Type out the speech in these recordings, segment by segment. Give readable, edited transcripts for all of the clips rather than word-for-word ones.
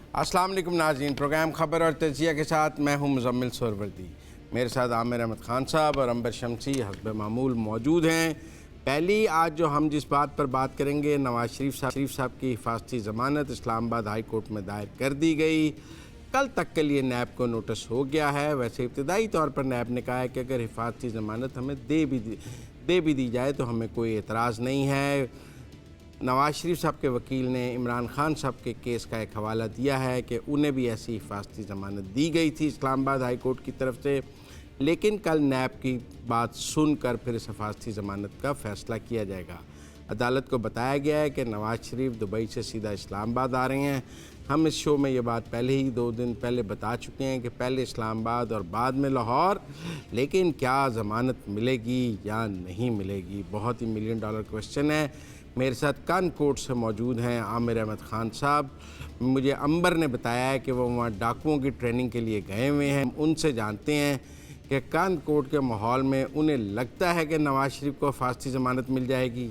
अस्सलाम वालेकुम नाज़रीन, प्रोग्राम खबर और तजिया के साथ मैं हूं मुज़म्मिल सोहरवर्दी। मेरे साथ आमिर अहमद खान साहब और अंबर शमसी हस्ब मामूल मौजूद हैं। पहली आज जो हम जिस बात पर बात करेंगे, नवाज़ शरीफ साहब की हिफाजती ज़मानत इस्लामाबाद हाई कोर्ट में दायर कर दी गई। कल तक के लिए नैब को नोटिस हो गया है। वैसे इब्तदाई तौर पर नैब ने कहा है कि अगर हिफाजती ज़मानत हमें दे भी दी जाए तो हमें कोई एतराज़ नहीं है। नवाज़ शरीफ साहब के वकील ने इमरान खान साहब के केस का एक हवाला दिया है कि उन्हें भी ऐसी हिफाजती ज़मानत दी गई थी इस्लामाबाद हाई कोर्ट की तरफ से, लेकिन कल नैब की बात सुनकर फिर इस हिफाजती ज़मानत का फ़ैसला किया जाएगा। अदालत को बताया गया है कि नवाज़ शरीफ दुबई से सीधा इस्लामाबाद आ रहे हैं। हम इस शो में ये बात पहले ही 2 दिन पहले बता चुके हैं कि पहले इस्लामाबाद और बाद में लाहौर, लेकिन क्या ज़मानत मिलेगी या नहीं मिलेगी, बहुत ही $1 मिलियन क्वेश्चन है। मेरे साथ कानकोट से मौजूद हैं आमिर अहमद खान साहब। मुझे अंबर ने बताया है कि वो वहाँ डाकुओं की ट्रेनिंग के लिए गए हुए हैं। उनसे जानते हैं कि कानकोट के माहौल में उन्हें लगता है कि नवाज़ शरीफ को हिफाजती ज़मानत मिल जाएगी।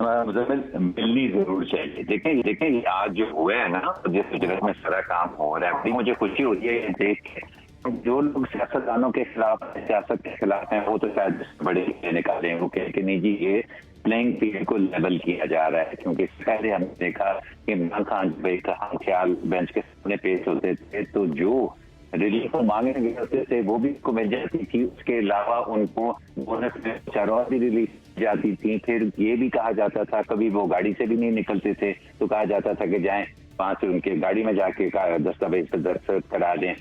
मिलनी जरूर चाहिए। देखें ये आज जो हुआ है ना, जिस जगह में सारा काम हो रहा है, मुझे खुशी हो रही है ये देख के। जो लोग सियासतदानों के खिलाफ, सियासत के खिलाफ हैं, वो तो शायद बड़े निकाले वो कह के नहीं जी, ये प्लेइंग फील्ड को लेवल किया जा रहा है। क्योंकि पहले हमने देखा कि इमरान खान का ख्याल बेंच के सामने पेश होते थे तो जो रिलीफ मांगने गए होते थे वो भी उनको मिल जाती थी। उसके अलावा उनको बोनस में 4 और भी रिलीफ जाती थी। फिर ये भी कहा जाता था, कभी वो गाड़ी से भी नहीं निकलते थे तो कहा जाता था कि जाएं वहां से उनके गाड़ी में जाके दस्तावेज पर दस्तखत करा दें।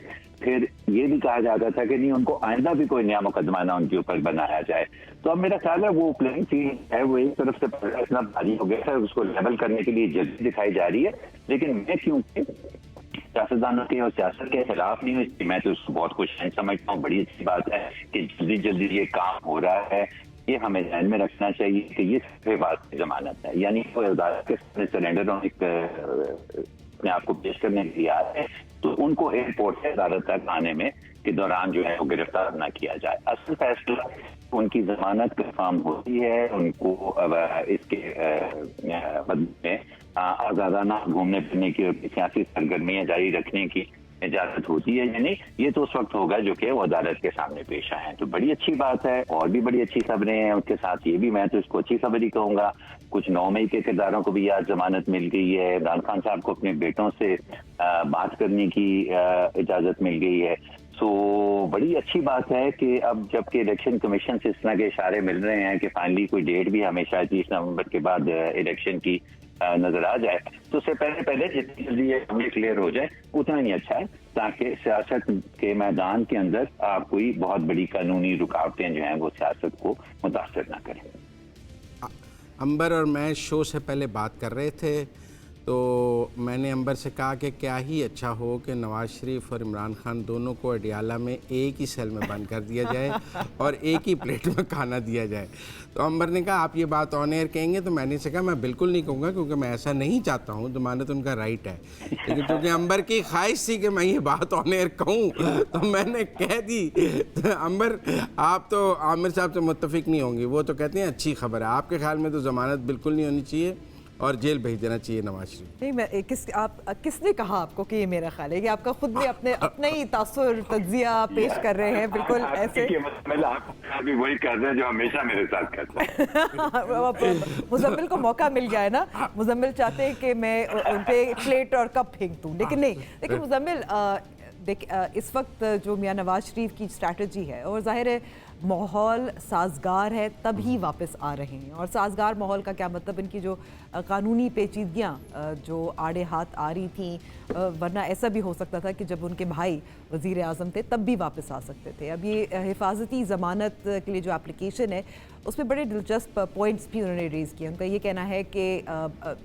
फिर ये भी कहा जाता था कि नहीं, उनको आइंदा भी कोई नया मुकदमा ना उनके ऊपर बनाया जाए। तो अब मेरा ख्याल है वो प्लेइंग फील्ड है, वो एक तरफ से इतना भारी हो गया है, उसको लेवल करने के लिए जल्दी दिखाई जा रही है। लेकिन मैं क्योंकि सियासतदानों के और सियासत के खिलाफ नहीं हुई, मैं तो उसको बहुत कुछ समझता हूँ। बड़ी अच्छी बात है कि जल्दी ये काम हो रहा है। ये हमें ध्यान में रखना चाहिए कि ये हिफाजती ज़मानत है, यानी वो अदालत के सामने सरेंडर अपने आप को पेश करने के लिए आ रहे हैं तो उनको एयरपोर्ट से अदालत तक आने में के दौरान जो है वो गिरफ्तार न किया जाए। असल फैसला उनकी जमानत कंफर्म होती है, उनको इसके बदले में आजादाना घूमने फिरने की और सियासी सरगर्मियां जारी रखने की इजाजत होती है या नहीं, ये तो उस वक्त होगा जो कि वो अदालत के सामने पेश आए हैं। तो बड़ी अच्छी बात है। और भी बड़ी अच्छी खबरें हैं उसके साथ, ये भी मैं तो इसको अच्छी खबर ही कहूंगा। कुछ 9 मई के किरदारों को भी आज जमानत मिल गई है। इमरान खान साहब को अपने बेटों से बात करने की इजाजत मिल गई है। तो बड़ी अच्छी बात है कि अब जबकि इलेक्शन कमीशन से इस तरह के इशारे मिल रहे हैं कि फाइनली कोई डेट भी हमेशा 30 नवंबर के बाद इलेक्शन की नजर आ जाए, तो उससे पहले जितनी जल्दी ये हमें क्लियर हो जाए उतना ही अच्छा है, ताकि सियासत के मैदान के अंदर कोई बहुत बड़ी कानूनी रुकावटें जो हैं वो सियासत को मुतासर ना करें। अंबर और मैं शो से पहले बात कर रहे थे तो मैंने अंबर से कहा कि क्या ही अच्छा हो कि नवाज़ शरीफ और इमरान खान दोनों को अडियाला में एक ही सेल में बंद कर दिया जाए और एक ही प्लेट में खाना दिया जाए। तो अंबर ने कहा आप ये बात ऑन एयर कहेंगे, तो मैंने से कहा मैं बिल्कुल नहीं कहूँगा क्योंकि मैं ऐसा नहीं चाहता हूँ, ज़मानत उनका राइट है। लेकिन क्योंकि अंबर की ख्वाहिश थी कि मैं ये बात ऑन एयर कहूँ तो मैंने कह दी। तो अंबर आप तो आमिर साहब से मुत्तफिक नहीं होंगी, वो तो कहते हैं अच्छी खबर है। आपके ख्याल में तो ज़मानत बिल्कुल नहीं होनी चाहिए और जेल भेज देना चाहिए नवाज शरीफ? नहीं, मैं किसने कहा आपको कि ये मेरा ख्याल है? कि आपका खुद भी अपने ही तासुर तज्जिया पेश कर रहे हैं बिल्कुल ऐसे। आप भी वही कर रहे हैं जो हमेशा मेरे साथ करते हैं। मुजम्मिल को मौका मिल गया है ना, मुजम्मिल चाहते हैं कि मैं उनपे प्लेट और कप फेंक दूं, लेकिन नहीं। लेकिन मुजम्मिल इस वक्त जो मियां नवाज शरीफ की स्ट्रैटेजी है, और जाहिर है माहौल साजगार है तभी वापस आ रहे हैं। और साजगार माहौल का क्या मतलब, इनकी जो कानूनी पेचीदगियाँ जो आड़े हाथ आ रही थी, वरना ऐसा भी हो सकता था कि जब उनके भाई वज़ीर आज़म थे तब भी वापस आ सकते थे। अब ये हिफाजती ज़मानत के लिए जो एप्लीकेशन है उसमें बड़े दिलचस्प पॉइंट्स भी उन्होंने रेज़ किए। उनका ये कहना है कि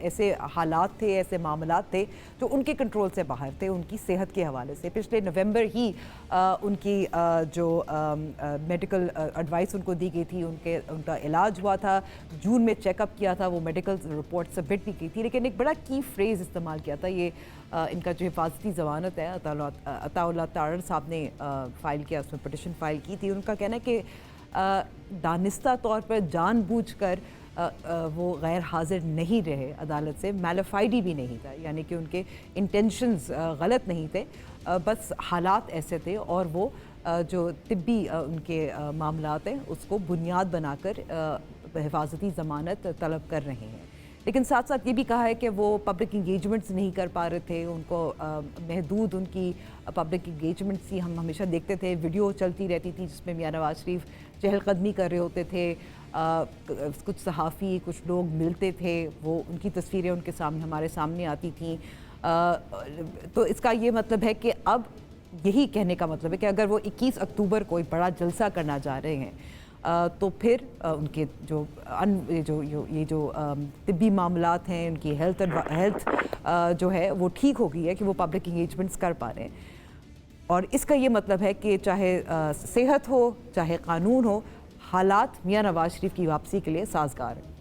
ऐसे हालात थे, ऐसे मामलात थे जो उनके कंट्रोल से बाहर थे, उनकी सेहत के हवाले से। पिछले नवंबर ही उनकी जो मेडिकल एडवाइस उनको दी गई थी, उनका इलाज हुआ था, जून में चेकअप किया था, वो मेडिकल रिपोर्ट सबमिट भी की थी। लेकिन एक बड़ा की फ्रेज़ इस्तेमाल किया था, ये इनका जो हिफाजती ज़मानत है अताउल्लाह तारड़ साहब ने फ़ाइल किया, उसमें पटिशन फ़ाइल की थी। उनका कहना है कि دانستہ طور پر جان بوجھ کر وہ غیر حاضر نہیں رہے عدالت سے، میلیفائڈی بھی نہیں تھا، یعنی کہ ان کے انٹینشنز غلط نہیں تھے، بس حالات ایسے تھے اور وہ جو طبی ان کے معاملات ہیں اس کو بنیاد بنا کر حفاظتی ضمانت طلب کر رہے ہیں۔ لیکن ساتھ ساتھ یہ بھی کہا ہے کہ وہ پبلک انگیجمنٹس نہیں کر پا رہے تھے، ان کو محدود ان کی پبلک انگیجمنٹس تھی۔ ہم ہمیشہ دیکھتے تھے ویڈیو چلتی رہتی تھی جس میں میاں نواز شریف چہل قدمی کر رہے ہوتے تھے، کچھ صحافی کچھ لوگ ملتے تھے، وہ ان کی تصویریں ان کے سامنے ہمارے سامنے آتی تھیں۔ تو اس کا یہ مطلب ہے کہ اب یہی کہنے کا مطلب ہے کہ اگر وہ 21 اکتوبر کو ایک بڑا جلسہ کرنا چاہ رہے ہیں تو پھر ان کے جو طبی معاملات ہیں، ان کی ہیلتھ جو ہے وہ ٹھیک ہو گئی ہے کہ وہ پبلک انگیجمنٹس کر پا رہے ہیں، اور اس کا یہ مطلب ہے کہ چاہے صحت ہو چاہے قانون ہو، حالات میاں نواز شریف کی واپسی کے لیے سازگار ہیں۔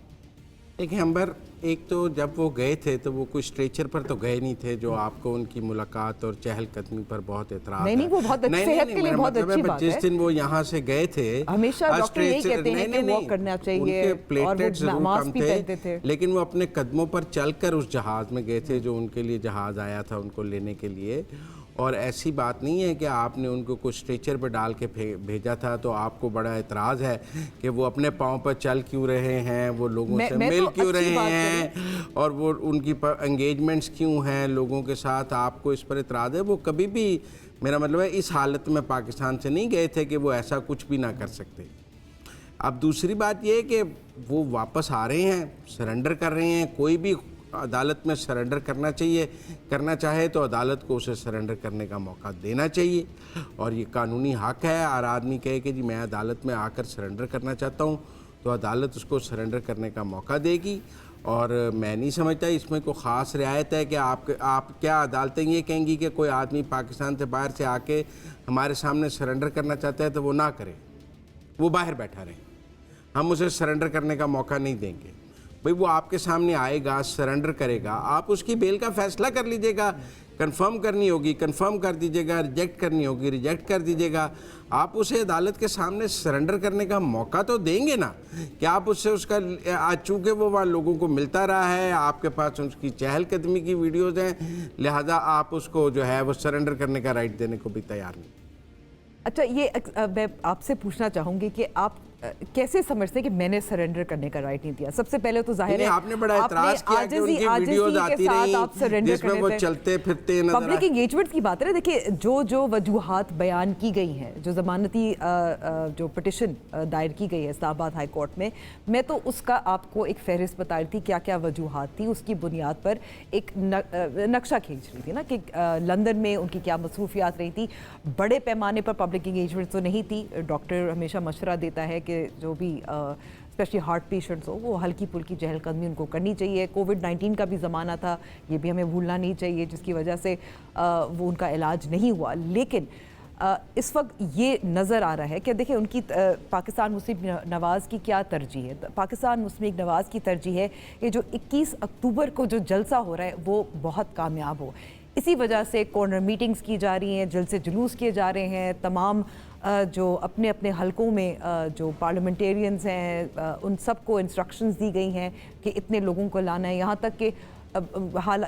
دیکھیں امبر، ایک تو جب وہ گئے تھے تو وہ کوئی اسٹریچر پر تو گئے نہیں تھے جو آپ کو ان کی ملاقات اور چہل قدمی پر بہت اعتراض ہے۔ نہیں وہ بہت صحت کے لیے بہت اچھی بات ہے۔ جس دن وہ یہاں سے گئے تھے ہمیشہ ڈاکٹر یہی کہتے ہیں کہ واک کرنا چاہیے، ان کے پلیٹلیٹس اور وہ ضرور ماسک کم بھی پہنتے تھے، لیکن وہ اپنے قدموں پر چل کر اس جہاز میں گئے تھے جو ان کے لیے جہاز آیا تھا ان کو لینے کے لیے۔ اور ایسی بات نہیں ہے کہ آپ نے ان کو کچھ اسٹریچر پہ ڈال کے بھیجا تھا تو آپ کو بڑا اعتراض ہے کہ وہ اپنے پاؤں پر چل کیوں رہے ہیں، وہ لوگوں سے مل کیوں رہے ہیں، اور وہ ان کی انگیجمنٹس کیوں ہیں لوگوں کے ساتھ، آپ کو اس پر اعتراض ہے۔ وہ کبھی بھی، میرا مطلب ہے، اس حالت میں پاکستان سے نہیں گئے تھے کہ وہ ایسا کچھ بھی نہ کر سکتے۔ اب دوسری بات یہ ہے کہ وہ واپس آ رہے ہیں، سرنڈر کر رہے ہیں۔ کوئی بھی عدالت میں سرنڈر کرنا چاہے تو عدالت کو اسے سرنڈر کرنے کا موقع دینا چاہیے، اور یہ قانونی حق ہے۔ اور آدمی کہے کہ جی میں عدالت میں آ کر سرنڈر کرنا چاہتا ہوں تو عدالت اس کو سرنڈر کرنے کا موقع دے گی، اور میں نہیں سمجھتا اس میں کوئی خاص رعایت ہے کہ آپ کیا عدالتیں یہ کہیں گی کہ کوئی آدمی پاکستان سے باہر سے آ کے ہمارے سامنے سرنڈر کرنا چاہتا ہے تو وہ نہ کرے، وہ باہر بیٹھا رہے، ہم اسے سرنڈر کرنے کا موقع نہیں دیں گے۔ بھئی وہ آپ کے سامنے آئے گا، سرنڈر کرے گا، آپ اس کی بیل کا فیصلہ کر لیجئے گا، کنفرم کرنی ہوگی کنفرم کر دیجئے گا، ریجیکٹ کرنی ہوگی ریجیکٹ کر دیجئے گا۔ آپ اسے عدالت کے سامنے سرنڈر کرنے کا موقع تو دیں گے نا، کہ آپ اس سے اس کا، چونکہ وہ وہاں لوگوں کو ملتا رہا ہے، آپ کے پاس اس کی چہل قدمی کی ویڈیوز ہیں، لہذا آپ اس کو جو ہے وہ سرنڈر کرنے کا رائٹ دینے کو بھی تیار نہیں۔ اچھا، یہ میں آپ سے پوچھنا چاہوں گی کہ آپ کیسے سمجھتے ہیں کہ میں نے سرنڈر کرنے کا رائٹ نہیں دیا؟ سب سے پہلے تو ظاہر ہے آپ نے بڑا اعتراض کیا کہ ان کی ویڈیوز آتی رہیں جس میں وہ چلتے پھرتے نظر آئے۔ پبلک انگیجمنٹ کی بات ہے نا، دیکھیے جو وجوہات بیان کی گئی ہیں، جو ضمانتی جو پٹیشن دائر کی گئی ہے اسلام آباد ہائی کورٹ میں تو اس کا آپ کو ایک فہرست بتا رہی تھی کیا کیا وجوہات تھی، اس کی بنیاد پر ایک نقشہ کھینچ رہی تھی نا کہ لندن میں ان کی کیا مصروفیات رہی تھی۔ بڑے پیمانے پر پبلک انگیجمنٹ تو نہیں تھی، ڈاکٹر ہمیشہ مشورہ دیتا ہے کہ جو بھی اسپیشلی ہارٹ پیشنٹس ہو وہ ہلکی پھلکی چہل قدمی ان کو کرنی چاہیے۔ کووڈ-19 کا بھی زمانہ تھا، یہ بھی ہمیں بھولنا نہیں چاہیے، جس کی وجہ سے وہ ان کا علاج نہیں ہوا۔ لیکن اس وقت یہ نظر آ رہا ہے کہ دیکھیں ان کی پاکستان مسلم نواز کی کیا ترجیح ہے۔ پاکستان مسلم نواز کی ترجیح ہے کہ جو 21 اکتوبر کو جو جلسہ ہو رہا ہے وہ بہت کامیاب ہو۔ اسی وجہ سے کارنر میٹنگز کی جا رہی ہیں، جلسے جلوس کیے جا رہے ہیں، تمام جو اپنے اپنے حلقوں میں جو پارلیمنٹیرینز ہیں ان سب کو انسٹرکشنز دی گئی ہیں کہ اتنے لوگوں کو لانا ہے۔ یہاں تک کہ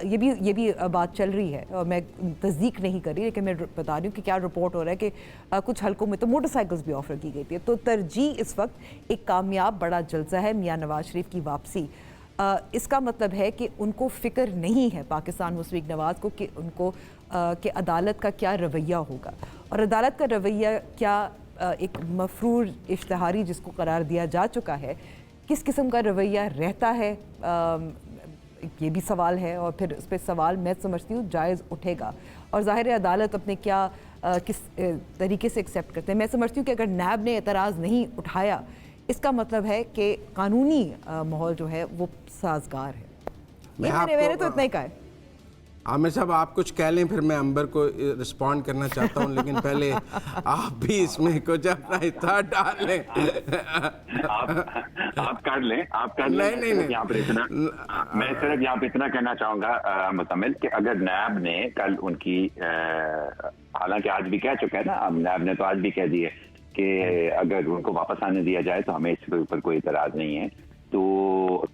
یہ بھی بات چل رہی ہے، اور میں تصدیق نہیں کر رہی لیکن میں بتا رہی ہوں کہ کیا رپورٹ ہو رہا ہے کہ کچھ حلقوں میں تو موٹر سائیکلز بھی آفر کی گئی تھی۔ تو ترجیح اس وقت ایک کامیاب بڑا جلسہ ہے، میاں نواز شریف کی واپسی۔ اس کا مطلب ہے کہ ان کو فکر نہیں ہے پاکستان مسلم نواز کو کہ ان کو کہ عدالت کا کیا رویہ ہوگا، اور عدالت کا رویہ کیا ایک مفرور اشتہاری جس کو قرار دیا جا چکا ہے، کس قسم کا رویہ رہتا ہے، یہ بھی سوال ہے، اور پھر اس پہ سوال میں سمجھتی ہوں جائز اٹھے گا، اور ظاہر عدالت اپنے کیا کس طریقے سے ایکسیپٹ کرتے ہیں۔ میں سمجھتی ہوں کہ اگر نیب نے اعتراض نہیں اٹھایا اس کا مطلب ہے کہ قانونی ماحول جو ہے وہ سازگار ہے۔ میں نے تو اتنا ہی کہا ہے۔ عامر صاحب آپ کچھ کہہ لیں، پھر میں امبر کو رسپونڈ کرنا چاہتا ہوں، لیکن پہلے آپ بھی اس میں کچھ اپنا حصہ ڈال لیں۔ آپ کر لیں، آپ کر لیں۔ میں صرف یہاں پہ اتنا کہنا چاہوں گا مکمل کہ اگر نیب نے کل ان کی، حالانکہ آج بھی کہہ چکا ہے نا، نیب نے تو آج بھی کہہ دی ہے کہ اگر ان کو واپس آنے دیا جائے تو ہمیں اس کے اوپر کوئی اعتراض نہیں ہے. تو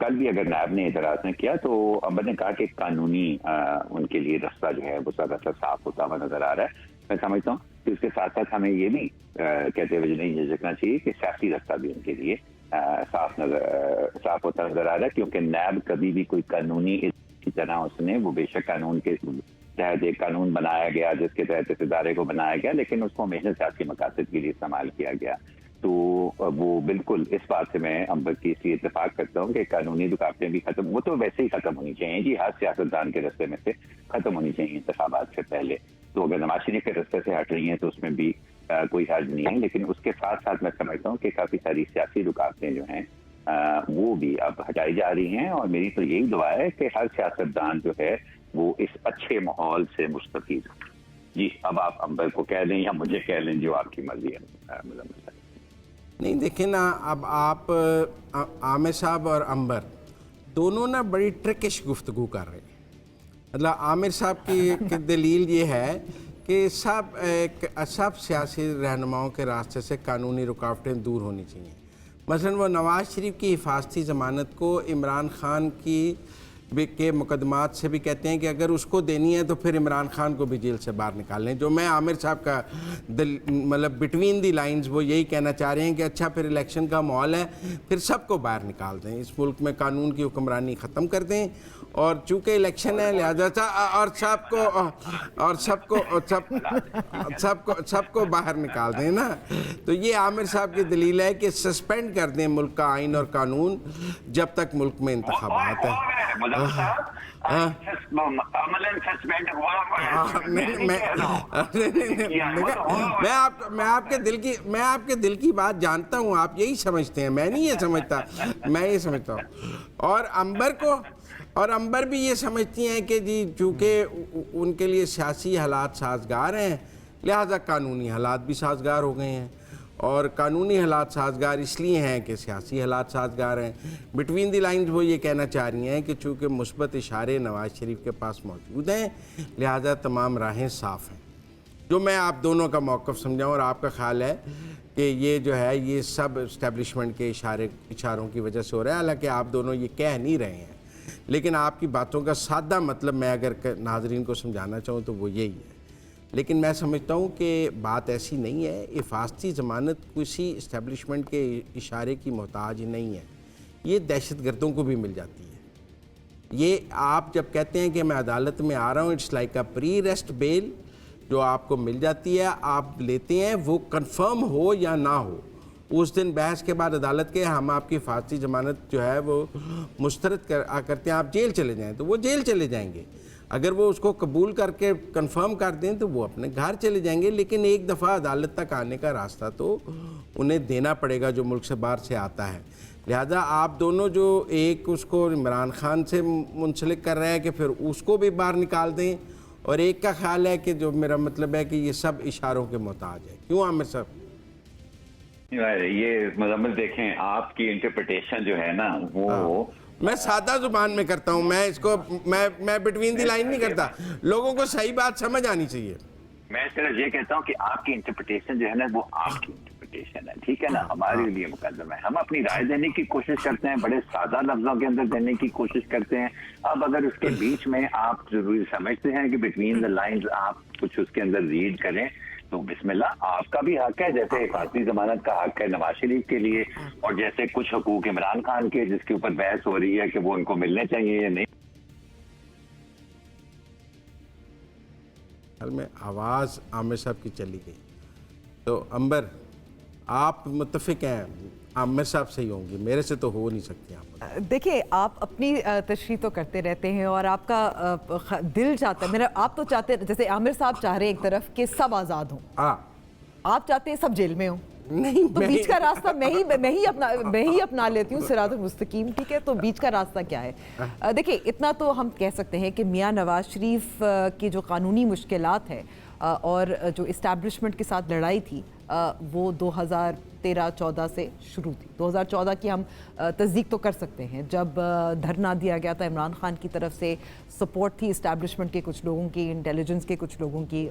کل بھی اگر نائب نے اعتراض نہ کیا تو امبر نے کہا کہ قانونی ان کے لیے رستہ جو ہے وہ زیادہ تر صاف ہوتا ہوا نظر آ رہا ہے. میں سمجھتا ہوں کہ اس کے ساتھ ساتھ ہمیں یہ بھی کہتے ہوئے نہیں جھجکنا چاہیے کہ سیاسی رستہ بھی ان کے لیے صاف ہوتا نظر آ رہا ہے, کیونکہ نیب کبھی بھی کوئی قانونی کی طرح اس نے وہ بے شک قانون کے تحت ایک قانون بنایا گیا جس کے تحت اس ادارے کو بنایا گیا, لیکن اس کو ہمیشہ سیاسی مقاصد کے لیے استعمال کیا گیا. تو وہ بالکل اس بات سے میں امبر کی اس لیے اتفاق کرتا ہوں کہ قانونی رکاوٹیں بھی ختم, وہ تو ویسے ہی ختم ہونی چاہیے جی, ہر سیاستدان کے رستے میں سے ختم ہونی چاہیے انتخابات سے پہلے. تو اگر نواز شریف کے رستے سے ہٹ رہی ہیں تو اس میں بھی کوئی حرج نہیں ہے, لیکن اس کے ساتھ ساتھ میں سمجھتا ہوں کہ کافی ساری سیاسی رکاوٹیں جو ہیں وہ بھی اب ہٹائی جا رہی ہیں, اور میری تو یہی دعا ہے کہ ہر سیاستدان جو ہے وہ اس اچھے ماحول سے مستفید ہو. جی اب آپ امبر کو کہہ لیں یا مجھے کہہ لیں, جو آپ کی مرضی ہے. نہیں دیکھیں نا, اب آپ عامر صاحب اور امبر دونوں نا بڑی ٹرکش گفتگو کر رہے ہیں. مطلب عامر صاحب کی دلیل یہ ہے کہ سب سیاسی رہنماؤں کے راستے سے قانونی رکاوٹیں دور ہونی چاہیے. مثلا وہ نواز شریف کی حفاظتی ضمانت کو عمران خان کے مقدمات سے بھی کہتے ہیں کہ اگر اس کو دینی ہے تو پھر عمران خان کو بھی جیل سے باہر نکال لیں. جو میں عامر صاحب کا مطلب بٹوین دی لائنز وہ یہی کہنا چاہ رہے ہیں کہ اچھا پھر الیکشن کا ماحول ہے, پھر سب کو باہر نکال دیں, اس ملک میں قانون کی حکمرانی ختم کر دیں, اور چونکہ الیکشن ہے لہذا سب کو باہر نکال دیں نا. تو یہ عامر صاحب کی دلیل ہے کہ سسپینڈ کر دیں ملک کا آئین اور قانون جب تک ملک میں انتخابات ہیں. میں آپ کے دل کی بات جانتا ہوں, آپ یہی سمجھتے ہیں, میں نہیں یہ سمجھتا, میں یہ سمجھتا ہوں. اور امبر بھی یہ سمجھتی ہیں کہ جی چونکہ ان کے لیے سیاسی حالات سازگار ہیں لہذا قانونی حالات بھی سازگار ہو گئے ہیں, اور قانونی حالات سازگار اس لیے ہیں کہ سیاسی حالات سازگار ہیں. بٹوین دی لائنز وہ یہ کہنا چاہ رہی ہیں کہ چونکہ مثبت اشارے نواز شریف کے پاس موجود ہیں لہذا تمام راہیں صاف ہیں. جو میں آپ دونوں کا موقف سمجھاؤں, اور آپ کا خیال ہے کہ یہ جو ہے یہ سب اسٹیبلشمنٹ کے اشاروں کی وجہ سے ہو رہا ہے, حالانکہ آپ دونوں یہ کہہ نہیں رہے ہیں, لیکن آپ کی باتوں کا سادہ مطلب میں اگر ناظرین کو سمجھانا چاہوں تو وہ یہی ہے. لیکن میں سمجھتا ہوں کہ بات ایسی نہیں ہے, حفاظتی ضمانت کسی اسٹیبلشمنٹ کے اشارے کی محتاج نہیں ہے, یہ دہشت گردوں کو بھی مل جاتی ہے. یہ آپ جب کہتے ہیں کہ میں عدالت میں آ رہا ہوں, it's like a pre rest bell جو آپ کو مل جاتی ہے, آپ لیتے ہیں, وہ کنفرم ہو یا نہ ہو, اس دن بحث کے بعد عدالت کے ہم آپ کی حفاظتی ضمانت جو ہے وہ مسترد کرتے ہیں, آپ جیل چلے جائیں تو وہ جیل چلے جائیں گے. اگر وہ اس کو قبول کر کے کنفرم کر دیں تو وہ اپنے گھر چلے جائیں گے, لیکن ایک دفعہ عدالت تک آنے کا راستہ تو انہیں دینا پڑے گا جو ملک سے باہر سے آتا ہے. لہذا آپ دونوں جو ایک اس کو عمران خان سے منسلک کر رہے ہیں کہ پھر اس کو بھی باہر نکال دیں, اور ایک کا خیال ہے کہ جو میرا مطلب ہے کہ یہ سب اشاروں کے محتاج ہے. کیوں عامر صاحب؟ یہ مزمل دیکھیں, آپ کی انٹرپریٹیشن جو ہے نا وہ میں سادہ زبان میں کرتا ہوں, میں اس کو میں بٹوین دی لائن نہیں کرتا, لوگوں کو صحیح بات سمجھ آنی چاہیے. میں صرف یہ کہتا ہوں کہ آپ کی انٹرپریٹیشن جو ہے نا وہ آپ کی انٹرپریٹیشن ہے, ٹھیک ہے نا, ہمارے لیے مقدم ہے. ہم اپنی رائے دینے کی کوشش کرتے ہیں, بڑے سادہ لفظوں کے اندر دینے کی کوشش کرتے ہیں. اب اگر اس کے بیچ میں آپ ضروری سمجھتے ہیں کہ بٹوین دا لائنز آپ کچھ اس کے اندر ریڈ کریں تو بسم اللہ, آپ کا بھی حق ہے, جیسے حفاظتی ضمانت کا حق ہے نواز شریف کے لیے, اور جیسے کچھ حقوق عمران خان کے جس کے اوپر بحث ہو رہی ہے کہ وہ ان کو ملنے چاہیے یا نہیں. میں آواز عامر صاحب کی چلی گئی. تو امبر آپ متفق ہیں عامر صاحب سے ہی ہوں گی, میرے سے تو ہو نہیں سکتی. دیکھیں آپ اپنی تشریح تو کرتے رہتے ہیں اور آپ کا دل چاہتا ہے, آپ تو چاہتے ہیں جیسے عامر صاحب چاہ رہے ہیں ایک طرف کہ سب آزاد ہوں, آپ چاہتے ہیں سب جیل میں ہوں. نہیں, تو بیچ کا راستہ میں ہی اپنا لیتی ہوں, صراط المستقیم, ٹھیک ہے. تو بیچ کا راستہ کیا ہے؟ دیکھیں اتنا تو ہم کہہ سکتے ہیں کہ میاں نواز شریف کی جو قانونی مشکلات ہیں اور جو اسٹیبلشمنٹ کے ساتھ لڑائی تھی वो 2013-14 से शुरू थी। 2014 की हम तस्दीक तो कर सकते हैं, जब धरना दिया गया था इमरान खान की तरफ से, सपोर्ट थी इस्टेब्लिशमेंट के कुछ लोगों की, इंटेलिजेंस के कुछ लोगों की,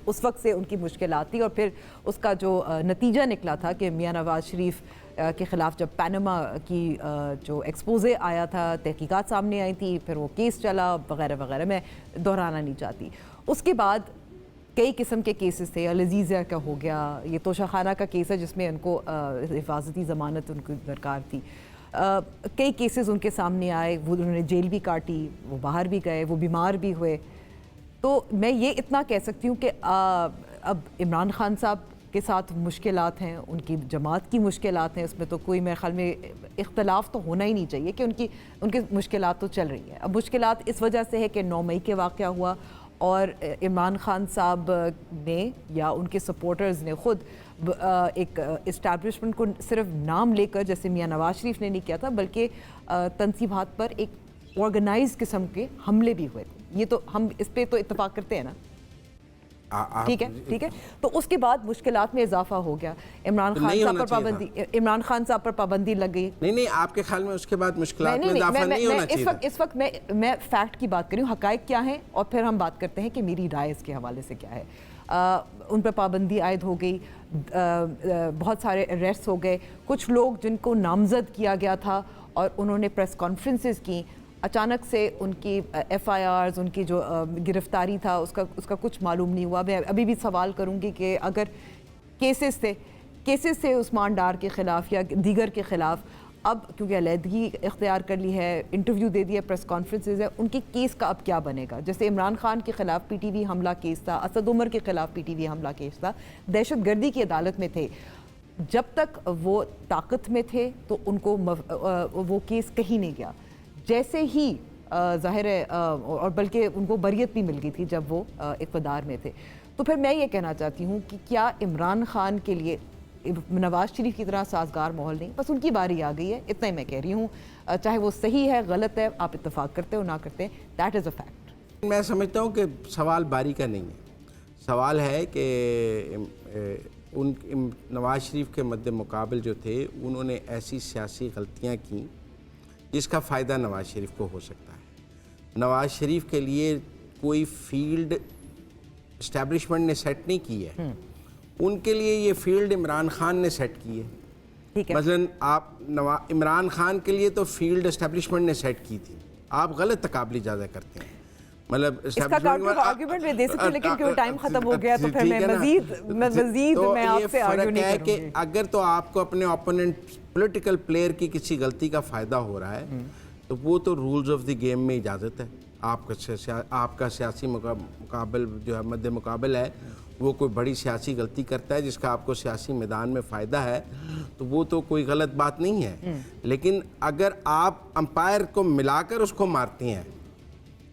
उस वक्त से उनकी मुश्किलात थी। और फिर उसका जो नतीजा निकला था कि मियां नवाज शरीफ के ख़िलाफ़ जब पैनमा की जो एक्सपोज़े आया था, तहकीकात सामने आई थी, फिर वो केस चला वगैरह वगैरह, मैं दोहराना नहीं चाहती। उसके बाद कई किस्म के केसेस थे, अलजीज़िया का हो गया, ये तोशाखाना का केस है जिसमें उनको हिफाजती ज़मानत उनको दरकार थी। कई केसेस उनके सामने आए, वो उन्होंने जेल भी काटी, वो बाहर भी गए, वो बीमार भी हुए। तो मैं ये इतना कह सकती हूँ कि अब इमरान खान साहब के साथ मुश्किलात हैं, उनकी जमात की मुश्किलात हैं, उसमें तो कोई मेरे ख्याल में इख्तलाफ तो होना ही नहीं चाहिए कि उनकी मुश्किलात तो चल रही है। अब मुश्किलात इस वजह से है कि 9 मई के वाक़या हुआ और इमरान खान साहब ने या उनके सपोर्टर्स ने ख़ुद एक इस्टेब्लिशमेंट को सिर्फ नाम लेकर, जैसे मियां नवाज शरीफ ने नहीं किया था, बल्कि तनसीबात पर एक ऑर्गेनाइज किस्म के हमले भी हुए थे। ये तो हम इस पे तो इत्तेफाक करते हैं ना, ठीक है। तो उसके बाद मुश्किलात में इजाफा हो गया, इमरान खान साहब पर पाबंदी लग गई। नहीं, आपके ख्याल में उसके बाद मुश्किलात में इजाफा नहीं होना चाहिए? इस वक्त मैं फैक्ट की बात कर रही हूँ, हकायक क्या है, और फिर हम बात करते हैं कि मेरी राय इसके हवाले से क्या है। उन पर पाबंदी आयद हो गई, बहुत सारे अरेस्ट हो गए, कुछ लोग जिनको नामजद किया गया था और उन्होंने प्रेस कॉन्फ्रेंसेस की, अचानक से उनकी FIRs, उनकी जो गिरफ्तारी था उसका कुछ मालूम नहीं हुआ। मैं अभी भी सवाल करूंगी कि अगर केसेस थे उस्मान डार के ख़िलाफ़ या दीगर के ख़िलाफ़, अब क्योंकि अलहदगी इख्तियार कर ली है, इंटरव्यू दे दिया, प्रेस कॉन्फ्रेंसेज है, उनके केस का अब क्या बनेगा? जैसे इमरान खान के ख़िलाफ़ PTV हमला केस था, असद उमर के ख़िलाफ़ PTV हमला केस था, दहशत गर्दी की अदालत में थे। जब तक वो ताकत में थे तो उनको वो केस कहीं नहीं गया। जैसे ही ज़ाहिर है, और बल्कि उनको बरियत भी मिल गई थी जब वो इक़्तिदार में थे। तो फिर मैं ये कहना चाहती हूँ कि क्या इमरान खान के लिए नवाज शरीफ की तरह साजगार माहौल नहीं, बस उनकी बारी आ गई है, इतना ही मैं कह रही हूँ। चाहे वो सही है गलत है, आप इत्तेफाक करते हो ना करते हैं, दैट इज़ अ फैक्ट। मैं समझता हूँ कि सवाल बारी का नहीं है, सवाल है कि नवाज शरीफ के मद्दे मुकाबिल जो थे उन्होंने ऐसी सियासी गलतियाँ की जिसका फ़ायदा नवाज शरीफ को हो सकता है। नवाज शरीफ के लिए कोई फील्ड इस्टेब्लिशमेंट ने सेट नहीं की है, उनके लिए ये फील्ड इमरान खान ने सेट की है। ठीक है, मसलन आप इमरान खान के लिए तो फील्ड इस्टेब्लिशमेंट ने सेट की थी, आप गलत तकाबली ज़्यादा करते हैं। मतलब इसका काउंटर आर्गुमेंट में दे सकती हूँ, लेकिन क्यों टाइम खत्म हो गया तो फिर मैं मजीद मैं आपसे आर्ग्यू नहीं करूँगी। कि अगर तो आपको अपने ओपोनेंट पॉलिटिकल प्लेयर की किसी गलती का फ़ायदा हो रहा है तो वो तो रूल्स ऑफ द गेम में इजाज़त है। आपका सियासी मुकाबल जो है मद्दे मुकाबल है, वो कोई बड़ी सियासी गलती करता है जिसका आपको सियासी मैदान में फ़ायदा है, तो वो तो कोई गलत बात नहीं है। लेकिन अगर आप अंपायर को मिलाकर उसको मारती हैं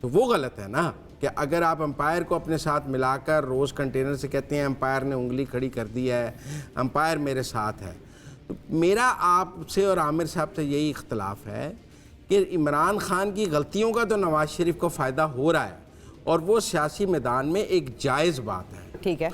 तो वो गलत है ना, कि अगर आप अंपायर को अपने साथ मिलाकर रोज़ कंटेनर से कहते हैं अंपायर ने उंगली खड़ी कर दी है, अंपायर मेरे साथ है। तो मेरा आपसे और आमिर साहब से यही इख्तलाफ है कि इमरान खान की गलतियों का तो नवाज शरीफ को फ़ायदा हो रहा है और वो सियासी मैदान में एक जायज़ बात है। ठीक है,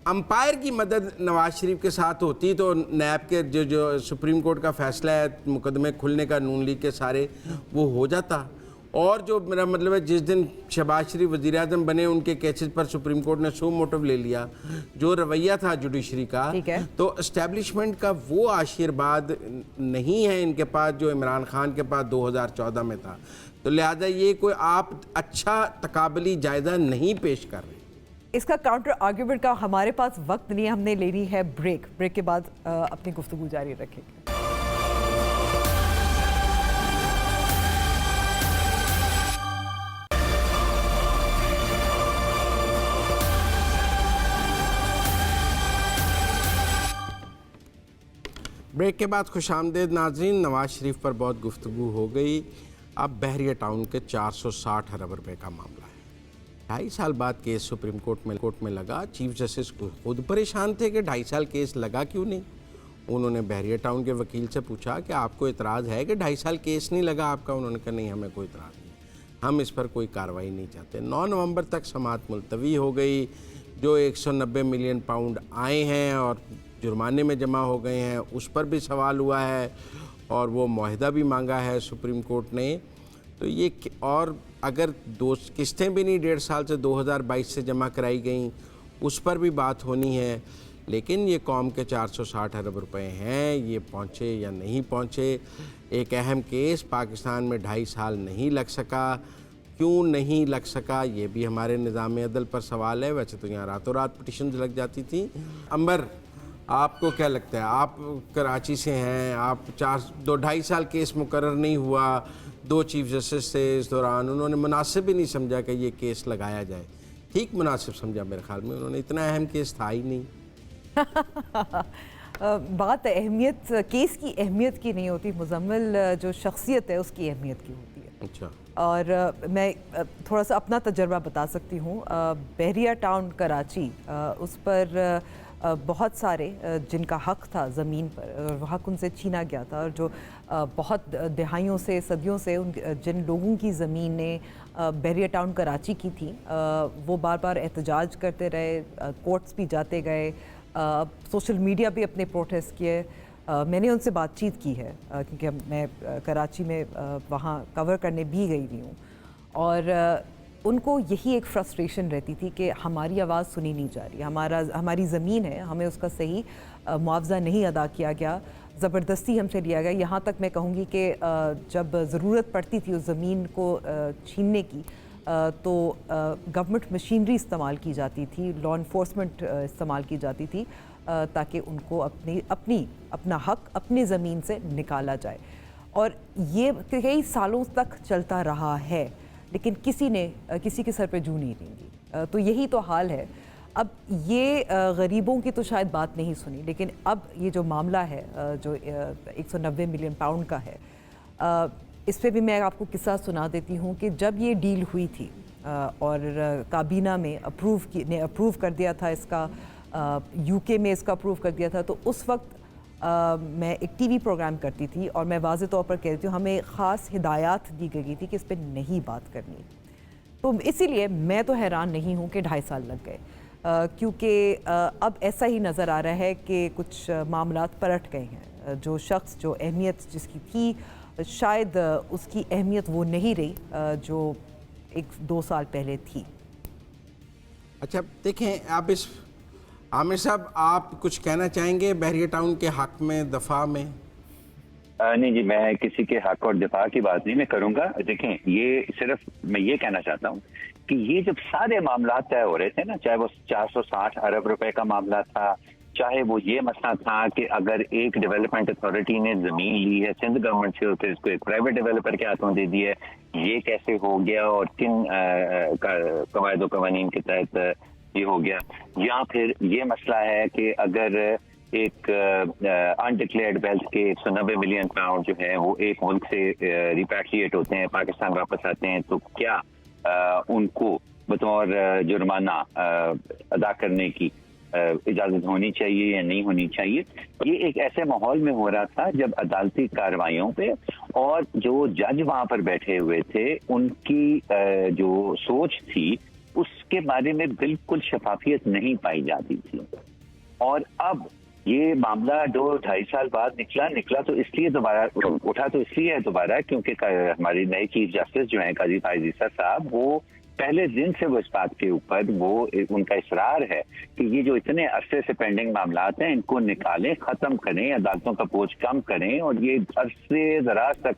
अंपायर की मदद नवाज शरीफ के साथ होती तो नैब के जो सुप्रीम कोर्ट का फैसला है मुकदमे खुलने का नून लीग के सारे, वो हो जाता। और जो मेरा मतलब है, जिस दिन शहबाज शरीफ वज़ीर आज़म बने उनके केसेस पर सुप्रीम कोर्ट ने सो मोटिव ले लिया, जो रवैया था जुडिशरी का, तो एस्टेब्लिशमेंट का वो आशीर्वाद नहीं है इनके पास जो इमरान खान के पास 2014 में था। तो लिहाजा ये कोई आप अच्छा तकाबली जायज़ा नहीं पेश कर रहे। इसका काउंटर आर्ग्यूमेंट का हमारे पास वक्त नहीं है, हमने लेनी है ब्रेक के बाद अपनी गुफ्तगू जारी रखेंगे। ब्रेक के बाद खुशामदीद नाज़रीन। नवाज शरीफ पर बहुत गुफ्तगू हो गई। अब बहरिया टाउन के 460 अरब रुपए का मामला है। 2.5 साल बाद केस सुप्रीम कोर्ट में लगा। चीफ जस्टिस खुद परेशान थे कि 2.5 साल केस लगा क्यों नहीं। उन्होंने बहरिया टाउन के वकील से पूछा कि आपको इतराज़ है कि 2.5 साल केस नहीं लगा आपका। उन्होंने कहा नहीं, हमें कोई इतराज़ नहीं, हम इस पर कोई कार्रवाई नहीं चाहते। 9 नवंबर तक समाअत मुलतवी हो गई। जो 190 मिलियन पाउंड आए हैं और जुर्माने में जमा हो गए हैं, उस पर भी सवाल हुआ है और वो मुआहदा भी मांगा है सुप्रीम कोर्ट ने। तो ये और अगर दो किस्तें भी नहीं 1.5 साल से 2022 से जमा कराई गई, उस पर भी बात होनी है। लेकिन ये कौम के 460 अरब रुपए हैं, ये पहुँचे या नहीं पहुँचे। एक अहम केस पाकिस्तान में 2.5 साल नहीं लग सका, क्यों नहीं लग सका, ये भी हमारे निज़ाम अदल पर सवाल है। वैसे तो यहाँ रातों रात पिटिशन लग जाती थी। अंबर, आपको क्या लगता है? आप कराची से हैं, आप 2.5 साल केस मुकर्रर नहीं हुआ, 2 चीफ जस्टिस थे इस दौरान, उन्होंने मुनासिब ही नहीं समझा कि ये केस लगाया जाए। ठीक मुनासिब समझा मेरे ख्याल में, उन्होंने इतना अहम केस था ही नहीं। बात अहमियत केस की अहमियत की नहीं होती, मुजम्मिल जो शख्सियत है उसकी अहमियत की होती है। अच्छा। और मैं थोड़ा सा अपना तजर्बा बता सकती हूँ। बहरिया टाउन कराची, उस पर बहुत सारे जिनका हक़ था ज़मीन पर, वो हक़ उनसे छीना गया था, और जो बहुत दहाइयों से सदियों से जिन लोगों की ज़मीनें बहरिया टाउन कराची की थी, वो बार बार एहतजाज करते रहे, कोर्ट्स भी जाते गए, सोशल मीडिया भी अपने प्रोटेस्ट किए। मैंने उनसे बातचीत की है क्योंकि मैं कराची में वहाँ कवर करने भी गई हुई हूँ, और उनको यही एक फ्रस्ट्रेशन रहती थी कि हमारी आवाज़ सुनी नहीं जा रही, हमारी ज़मीन है, हमें उसका सही मुआवजा नहीं अदा किया गया, ज़बरदस्ती हमसे लिया गया। यहाँ तक मैं कहूँगी कि जब ज़रूरत पड़ती थी उस ज़मीन को छीनने की, तो गवर्नमेंट मशीनरी इस्तेमाल की जाती थी, लॉ इन्फोर्समेंट इस्तेमाल की जाती थी, ताकि उनको अपना हक़ अपनी ज़मीन से निकाला जाए। और ये कई सालों तक चलता रहा है, लेकिन किसी ने किसी के सर पे जूं नहीं रेंगी। तो यही तो हाल है। अब ये गरीबों की तो शायद बात नहीं सुनी, लेकिन अब ये जो मामला है जो 190 मिलियन पाउंड का है, इस पे भी मैं आपको किस्सा सुना देती हूँ कि जब ये डील हुई थी और काबीना में अप्रूव कर दिया था इसका, यूके में इसका अप्रूव कर दिया था, तो उस वक्त मैं एक टीवी प्रोग्राम करती थी और मैं वाज़े तौर पर कहती हूँ हमें ख़ास हिदायत दी गई थी कि इस पर नहीं बात करनी। तो इसीलिए मैं तो हैरान नहीं हूँ कि 2.5 साल लग गए, क्योंकि अब ऐसा ही नज़र आ रहा है कि कुछ मामलात पलट गए हैं। जो शख्स जो अहमियत जिसकी थी, शायद उसकी अहमियत वो नहीं रही जो 1-2 साल पहले थी। अच्छा देखें, आप इस आमिर साहब, आप कुछ कहना चाहेंगे बहरिया टाउन के हक़ में, दफा में? नहीं जी, मैं किसी के हक और दिफा की बात नहीं मैं करूंगा। देखें, ये सिर्फ मैं ये कहना चाहता हूँ कि ये जब सारे मामला तय हो रहे थे ना, चाहे वो 460 अरब रुपए का मामला था, चाहे वो ये मसला था कि अगर एक डेवलपमेंट अथॉरिटी ने जमीन ली है सिंध गवर्नमेंट से और फिर इसको एक प्राइवेट डेवलपर के हाथों दे दी है, ये कैसे हो गया और किन कवायद व कवानीन के तहत ये हो गया। या फिर ये मसला है कि अगर एक अनडिक्लेयर्ड वेल्थ के 190 मिलियन पाउंड जो है वो एक मुल्क से रिपैट्रिएट होते हैं, पाकिस्तान वापस आते हैं, तो क्या उनको बतौर जुर्माना अदा करने की इजाज़त होनी चाहिए या नहीं होनी चाहिए। ये एक ऐसे माहौल में हो रहा था जब अदालती कार्रवाइयों पे और जो जज वहाँ पर बैठे हुए थे उनकी जो सोच थी उसके बारे में बिल्कुल शफाफियत नहीं पाई जाती थी। और अब ये मामला 2-2.5 साल बाद निकला तो इसलिए दोबारा उठा, तो इसलिए है दोबारा क्योंकि हमारे नए चीफ जस्टिस जो हैं काजी फाइज ईसा साहब, वो पहले दिन से वो इस बात के ऊपर उनका इसरार है कि ये जो इतने अरसे से पेंडिंग मामलात हैं इनको निकालें, ख़त्म करें, अदालतों का बोझ कम करें और ये अरसे दराज तक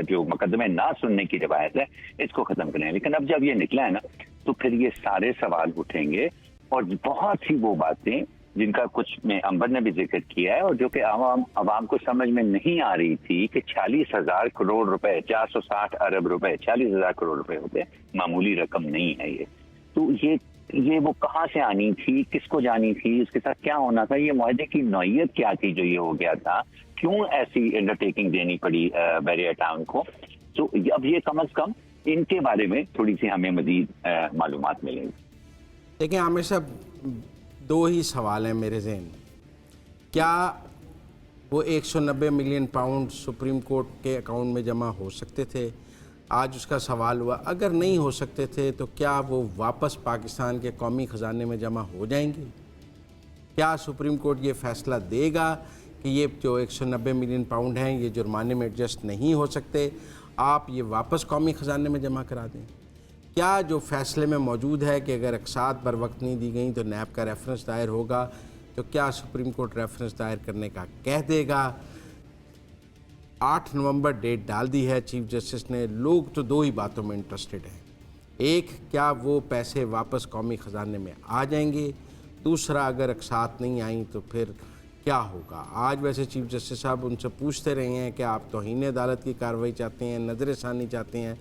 जो मुकदमे ना सुनने की रिवायत है इसको ख़त्म करें। लेकिन अब जब ये निकला है ना तो फिर ये सारे सवाल उठेंगे और बहुत सी वो बातें जिनका कुछ में अंबर ने भी जिक्र किया है और जो कि आवाम को समझ में नहीं आ रही थी कि 40,000 करोड़ रुपए, 460 अरब रुपए, 40,000 करोड़ रुपए होते मामूली रकम नहीं है ये। तो ये वो कहाँ से आनी थी, किसको जानी थी, उसके साथ क्या होना था, ये मुआहदे की नौइयत क्या थी जो ये हो गया था, क्यों ऐसी अंडरटेकिंग देनी पड़ी बहरिया टाउन को। तो अब ये कम अज कम इनके बारे में थोड़ी सी हमें मजीद मालूमात मिलेंगी। देखिए आमिर साहब, 2 ही सवाल हैं मेरे ज़हन में। क्या वो 190 मिलियन पाउंड सुप्रीम कोर्ट के अकाउंट में जमा हो सकते थे? آج اس کا سوال ہوا اگر نہیں ہو سکتے تھے تو کیا وہ واپس پاکستان کے قومی خزانے میں جمع ہو جائیں گے؟ کیا سپریم کورٹ یہ فیصلہ دے گا کہ یہ جو 190 ملین پاؤنڈ ہیں یہ جرمانے میں ایڈجسٹ نہیں ہو سکتے، آپ یہ واپس قومی خزانے میں جمع کرا دیں؟ کیا جو فیصلے میں موجود ہے کہ اگر اقساط بر وقت نہیں دی گئیں تو نیب کا ریفرنس دائر ہوگا، تو کیا سپریم کورٹ ریفرنس دائر کرنے کا کہہ دے گا؟ 8 نومبر ڈیٹ ڈال دی ہے چیف جسٹس نے. لوگ تو دو ہی باتوں میں انٹرسٹڈ ہیں، ایک کیا وہ پیسے واپس قومی خزانے میں آ جائیں گے، دوسرا اگر اقساط نہیں آئیں تو پھر کیا ہوگا. آج ویسے چیف جسٹس صاحب ان سے پوچھتے رہے ہیں کہ آپ توہین عدالت کی کارروائی چاہتے ہیں، نظر ثانی چاہتے ہیں،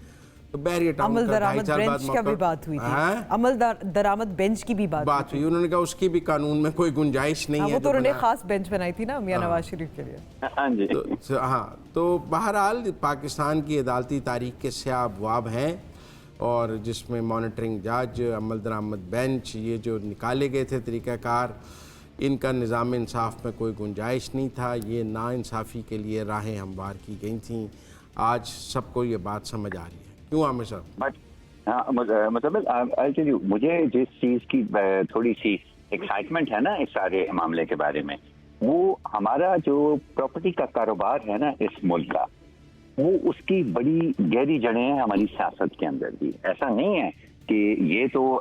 تو بحریہ ٹاؤن عمل کا 2.5 درآمد سال بعد بینچ کا بھی بات ہوئی تھی، عمل درآمد بینچ کی بھی بات ہوئی. انہوں نے کہا اس کی بھی قانون میں کوئی گنجائش نہیں ہے. وہ تو انہوں نے خاص بینچ بنائی تھی نا میاں نواز شریف کے لیے. ہاں جی. ہاں تو بہرحال پاکستان کی عدالتی تاریخ کے سیاہ ابواب ہیں، اور جس میں مانیٹرنگ جج، عمل درآمد بینچ، یہ جو نکالے گئے تھے طریقہ کار، ان کا نظام انصاف میں کوئی گنجائش نہیں تھا. یہ ناانصافی کے لیے راہیں ہموار کی گئی تھیں. آج سب کو یہ بات سمجھ آ رہی ہے. کیوں عامر صاحب؟ مطلب مجھے جس چیز کی تھوڑی سی ایکسائٹمنٹ ہے نا اس سارے معاملے کے بارے میں، وہ ہمارا جو پراپرٹی کا کاروبار ہے نا اس ملک کا، وہ اس کی بڑی گہری جڑیں ہیں ہماری سیاست کے اندر بھی. ایسا نہیں ہے کہ یہ تو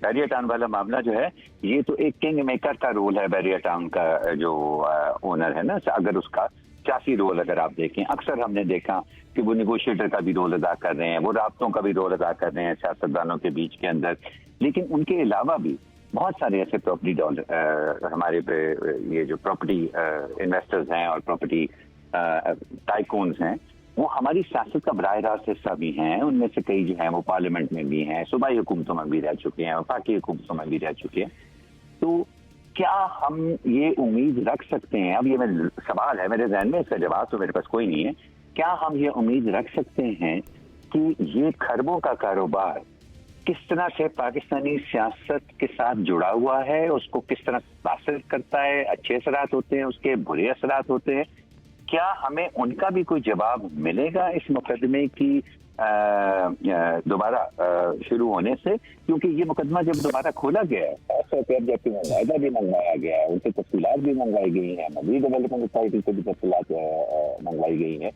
بحریہ ٹاؤن والا معاملہ جو ہے یہ تو ایک کنگ میکر کا رول ہے. بحریہ ٹاؤن کا جو اونر ہے نا، اگر اس کا سیاسی رول اگر آپ دیکھیں، اکثر ہم نے دیکھا کہ وہ نیگوشیٹر کا بھی رول ادا کر رہے ہیں، وہ رابطوں کا بھی رول ادا کر رہے ہیں سیاستدانوں کے بیچ کے اندر. لیکن ان کے علاوہ بھی بہت سارے ایسے پراپرٹی ہمارے یہ جو پراپرٹی انویسٹرز ہیں اور پراپرٹی ٹائکونز ہیں، وہ ہماری سیاست کا براہ راست حصہ بھی ہیں. ان میں سے کئی جو ہیں وہ پارلیمنٹ میں بھی ہیں، صوبائی حکومتوں میں بھی رہ چکے ہیں، وفاقی حکومتوں میں بھی رہ چکے ہیں. تو کیا ہم یہ امید رکھ سکتے ہیں، اب یہ سوال ہے میرے ذہن میں، اس کا جواب تو میرے پاس کوئی نہیں ہے، کیا ہم یہ امید رکھ سکتے ہیں کہ یہ کھربوں کا کاروبار کس طرح سے پاکستانی سیاست کے ساتھ جڑا ہوا ہے، اس کو کس طرح متاثر کرتا ہے، اچھے اثرات ہوتے ہیں، اس کے برے اثرات ہوتے ہیں، کیا ہمیں ان کا بھی کوئی جواب ملے گا اس مقدمے کی دوبارہ شروع ہونے سے؟ کیونکہ یہ مقدمہ جب دوبارہ کھولا گیا ہے، خاص طور پہ جبکہ معاہدہ بھی منگوایا گیا ہے، ان سے تفصیلات بھی منگوائی گئی ہیں، مزید ڈیولپمنٹ اتھارٹی سے بھی تفصیلات منگوائی گئی ہیں،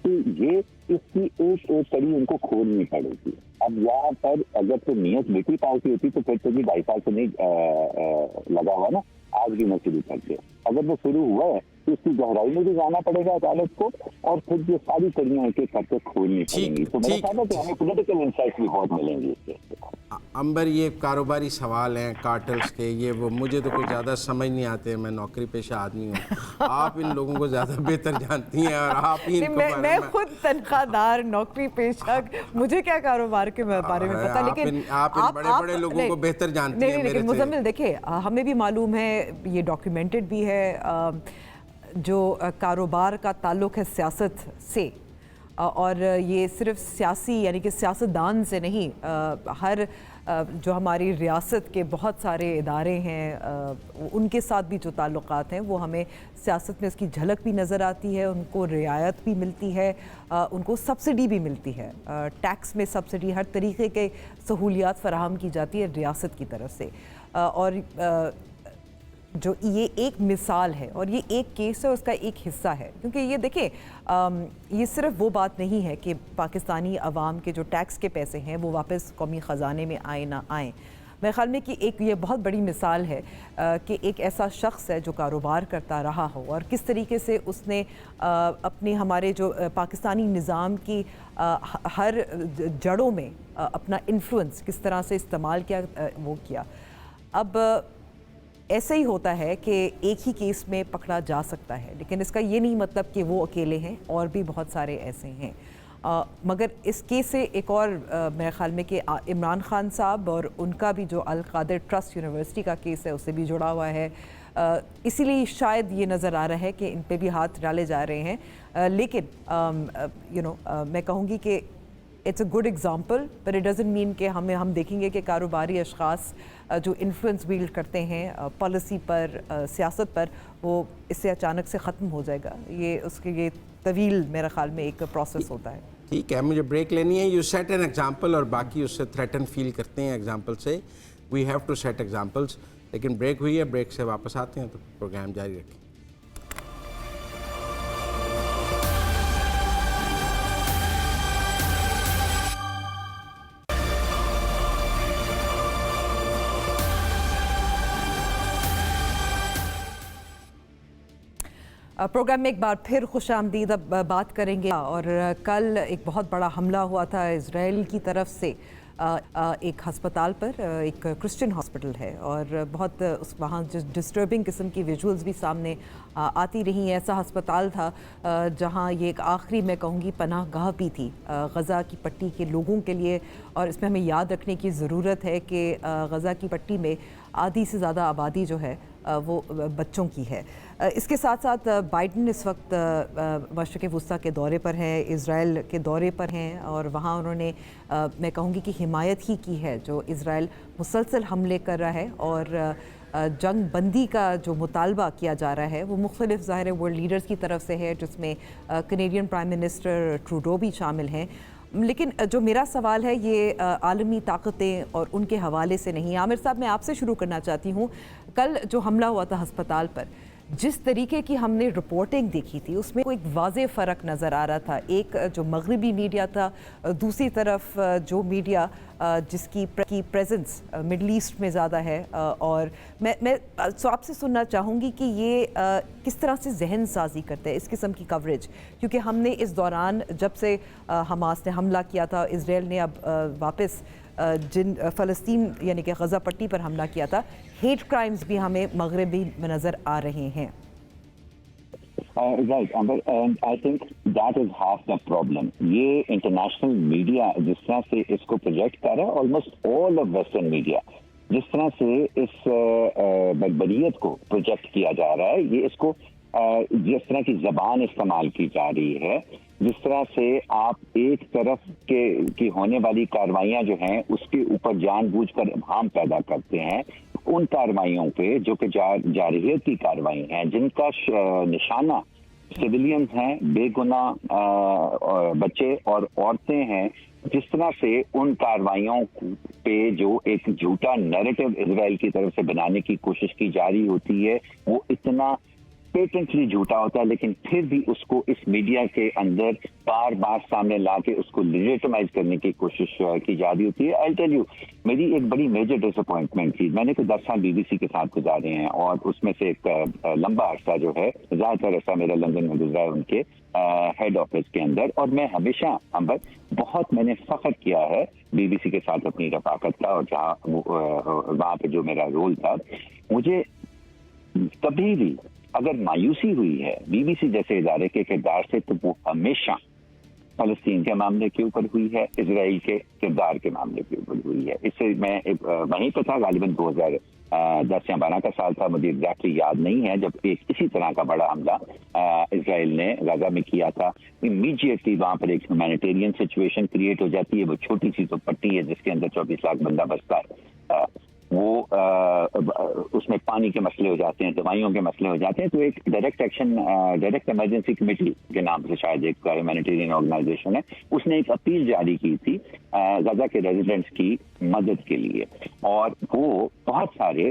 تو یہ اس کی ایک کڑی ان کو کھولنی پڑے گی. اب یہاں پر اگر تو نیت بیٹی پارٹی ہوتی تو پھر تو بھی 2.5 سال سے نہیں لگا ہوا نا، آج بھی میں شروع کر دیا. اگر وہ شروع ہوا ہے تو اس کی گہرائی میں بھی جانا پڑے گا عدالت کو، اور پھر یہ ساری کڑیاں ایک ایک کر کے کھولنی پڑیں گی. تو میرا خیال ہے کہ ہمیں پولیٹیکل انسائٹ بھی بہت ملیں گی اس سے. امبر، یہ کاروباری سوال ہیں کارٹلز کے، یہ وہ مجھے تو کوئی زیادہ سمجھ نہیں آتے، میں نوکری پیشہ آدمی ہوں. آپ ان لوگوں کو زیادہ بہتر جانتی ہیں، اور آپ ہی ان کو میں خود تنخواہ دار نوکری پیشہ، مجھے کیا کاروبار کے بارے میں پتا، لیکن آپ ان بڑے بڑے لوگوں کو بہتر جانتی ہیں. لیکن مزمل دیکھیں، ہمیں بھی معلوم ہے، یہ ڈاکیومنٹڈ بھی ہے، جو کاروبار کا تعلق ہے سیاست سے، اور یہ صرف سیاسی یعنی کہ سیاستدان سے نہیں، ہر جو ہماری ریاست کے بہت سارے ادارے ہیں ان کے ساتھ بھی جو تعلقات ہیں وہ ہمیں سیاست میں اس کی جھلک بھی نظر آتی ہے. ان کو رعایت بھی ملتی ہے، ان کو سبسڈی بھی ملتی ہے، ٹیکس میں سبسڈی، ہر طریقے کے سہولیات فراہم کی جاتی ہے ریاست کی طرف سے. اور جو یہ ایک مثال ہے اور یہ ایک کیس ہے، اس کا ایک حصہ ہے. کیونکہ یہ دیکھیں، یہ صرف وہ بات نہیں ہے کہ پاکستانی عوام کے جو ٹیکس کے پیسے ہیں وہ واپس قومی خزانے میں آئیں نہ آئیں. میرے خیال میں کہ ایک یہ بہت بڑی مثال ہے کہ ایک ایسا شخص ہے جو کاروبار کرتا رہا ہو، اور کس طریقے سے اس نے اپنے ہمارے جو پاکستانی نظام کی ہر جڑوں میں اپنا انفلوئنس کس طرح سے استعمال کیا، وہ کیا. اب ایسے ہی ہوتا ہے کہ ایک ہی کیس میں پکڑا جا سکتا ہے، لیکن اس کا یہ نہیں مطلب کہ وہ اکیلے ہیں، اور بھی بہت سارے ایسے ہیں. مگر اس کیس سے ایک اور میرے خیال میں کہ عمران خان صاحب اور ان کا بھی جو القادر ٹرسٹ یونیورسٹی کا کیس ہے اس سے بھی جڑا ہوا ہے. اسی لیے شاید یہ نظر آ رہا ہے کہ ان پہ بھی ہاتھ ڈالے جا رہے ہیں. لیکن میں کہوں گی کہ it's a good example, but it doesn't mean کہ ہم دیکھیں گے کہ کاروباری اشخاص جو انفلوئنس ویلڈ کرتے ہیں پالیسی پر، سیاست پر، وہ اس سے اچانک سے ختم ہو جائے گا. یہ اس کے یہ طویل میرے خیال میں ایک پروسیس ہوتا ہے. ठीक है, मुझे ब्रेक लेनी है. यू सेट एन एग्जाम्पल और बाकी उससे थ्रेटन फील करते हैं एग्जाम्पल से. We have to set examples. लेकिन ब्रेक हुई है, ब्रेक से वापस आते हैं तो प्रोग्राम जारी रखें. प्रोग्राम में एक बार फिर खुशामदीद. अब बात करेंगे और कल एक बहुत बड़ा हमला हुआ था इजराइल की तरफ से एक हस्पताल पर. एक क्रिश्चियन हॉस्पिटल है और बहुत वहाँ डिस्टर्बिंग किस्म की विजुअल्स भी सामने आती रही. ऐसा हस्पताल था जहाँ ये एक आखिरी मैं कहूँगी पनाह गाह भी थी गज़ा की पट्टी के लोगों के लिए. और इसमें हमें याद रखने की ज़रूरत है कि गज़ा की पट्टी में आधी से ज़्यादा आबादी जो है वो बच्चों की है. इसके साथ साथ बाइडन इस वक्त मशरिक़ वुस्ता के दौरे पर हैं, इज़राइल के दौरे पर हैं और वहाँ उन्होंने मैं कहूँगी कि हिमायत ही की है जो इज़राइल मुसलसल हमले कर रहा है. और जंग बंदी का जो मुतालबा किया जा रहा है वो मुख्तलिफ ज़ाहिर वर्ल्ड लीडर्स की तरफ से है, जिसमें कैनेडियन प्राइम मिनिस्टर ट्रूडो भी शामिल हैं. लेकिन जो मेरा सवाल है ये आलमी ताकतें और उनके हवाले से नहीं. आमिर साहब, मैं आपसे शुरू करना चाहती हूँ. कल जो हमला हुआ था अस्पताल पर, जिस तरीके की हमने रिपोर्टिंग देखी थी उसमें कोई एक वाज़ेह फ़र्क नज़र आ रहा था. एक जो मगरबी मीडिया था, दूसरी तरफ जो मीडिया जिसकी प्रेजेंस मिडल ईस्ट में ज़्यादा है. और मैं आपसे सुनना चाहूँगी कि ये किस तरह से जहन साजी करते हैं इस किस्म की कवरेज, क्योंकि हमने इस दौरान जब से हमास ने हमला किया था, इज़राइल ने अब वापस जिन फ़लस्तीन यानी कि गज़ा पट्टी पर हमला किया था, हेट क्राइम्स भी हमें मगरबी में नज़र आ रहे हैं. Right, Amber, and I think that is half the problem. ये इंटरनेशनल मीडिया जिस तरह से इसको प्रोजेक्ट कर रहा है, almost all of western media जिस तरह से इस बर्बरियत को प्रोजेक्ट किया जा रहा है, ये इसको जिस तरह की जबान इस्तेमाल की जा रही है, जिस तरह से आप एक तरफ की होने वाली कार्रवाइयां जो हैं उसके ऊपर जानबूझकर इब्हाम पैदा करते हैं, उन कार्रवाइयों पे जो कि जारहियत की कार्रवाई हैं, जिनका निशाना सिविलियंस हैं, बेगुनाह बच्चे और औरतें हैं, जिस तरह से उन कार्रवाइयों पे जो एक झूठा नैरेटिव इजराइल की तरफ से बनाने की कोशिश की जा रही होती है, वो इतना पेटेंटली झूठा होता है, लेकिन फिर भी उसको इस मीडिया के अंदर बार बार सामने लाके उसको लेजिटिमाइज करने की कोशिश की जा रही होती है. आई टेल यू, मेरी एक बड़ी मेजर डिसअपॉइंटमेंट थी. मैंने तो 10 साल बीबीसी के साथ गुजारे हैं और उसमें से एक लंबा अरसा जो है, ज़्यादातर अरसा मेरा लंदन में गुजरा है उनके हेड ऑफिस के अंदर. और मैं हमेशा अंबर बहुत मैंने फख्र किया है बीबीसी के साथ अपनी रफाकत का, और जहाँ वहाँ पे जो मेरा रोल था, मुझे कभी भी अगर मायूसी हुई है बीबीसी जैसे इदारे के किरदार से, तो वो हमेशा फलस्तीन के मामले के ऊपर हुई है, इजराइल के किरदार के मामले के ऊपर हुई है. इससे मैं वहीं पर था, गालिबन 2010 या 12 का साल था, मुझे एग्जैक्टली याद नहीं है, जब एक इसी तरह का बड़ा हमला इजराइल ने गाजा में किया था. इमीडिएटली वहाँ पर एक ह्यूमैनिटेरियन सिचुएशन क्रिएट हो जाती है. वो छोटी सी तो पट्टी है जिसके अंदर 24 लाख बंदा बसता है, वो उसमें पानी के मसले हो जाते हैं, दवाइयों के मसले हो जाते हैं. तो एक डायरेक्ट इमरजेंसी कमेटी के नाम से शायद एक ह्यूमैनिटेरियन ऑर्गेनाइजेशन है, उसने एक अपील जारी की थी गजा के रेजिडेंट्स की मदद के लिए, और वो बहुत सारे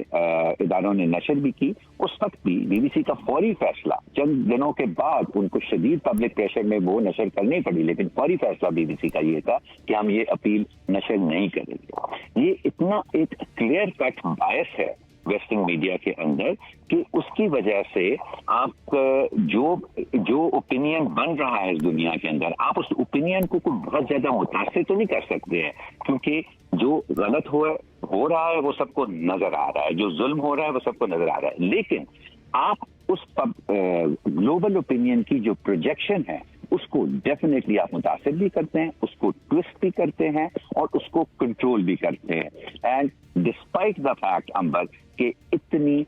इदारों ने नशर भी की. उस वक्त भी बीबीसी का फौरी फैसला, चंद दिनों के बाद उनको शदीद पब्लिक प्रेशर में वो नशर करनी पड़ी, लेकिन फौरी फैसला बीबीसी का ये था कि हम ये अपील नशर नहीं करेंगे. ये इतना एक क्लियर कट बायस है वेस्टर्न मीडिया के अंदर कि उसकी वजह से आप जो ओपिनियन बन रहा है इस दुनिया के अंदर, आप उस ओपिनियन को बहुत ज्यादा मुतासिर तो नहीं कर सकते हैं, क्योंकि जो गलत हो रहा है वो सबको नजर आ रहा है, जो जुल्म हो रहा है वो सबको नजर आ रहा है. लेकिन आप उस ग्लोबल ओपिनियन की जो प्रोजेक्शन है उसको डेफिनेटली आप मुतासिर भी करते हैं, उसको ट्विस्ट भी करते हैं और उसको कंट्रोल भी करते हैं. एंड डिस्पाइट द फैक्ट अंबर कि इतनी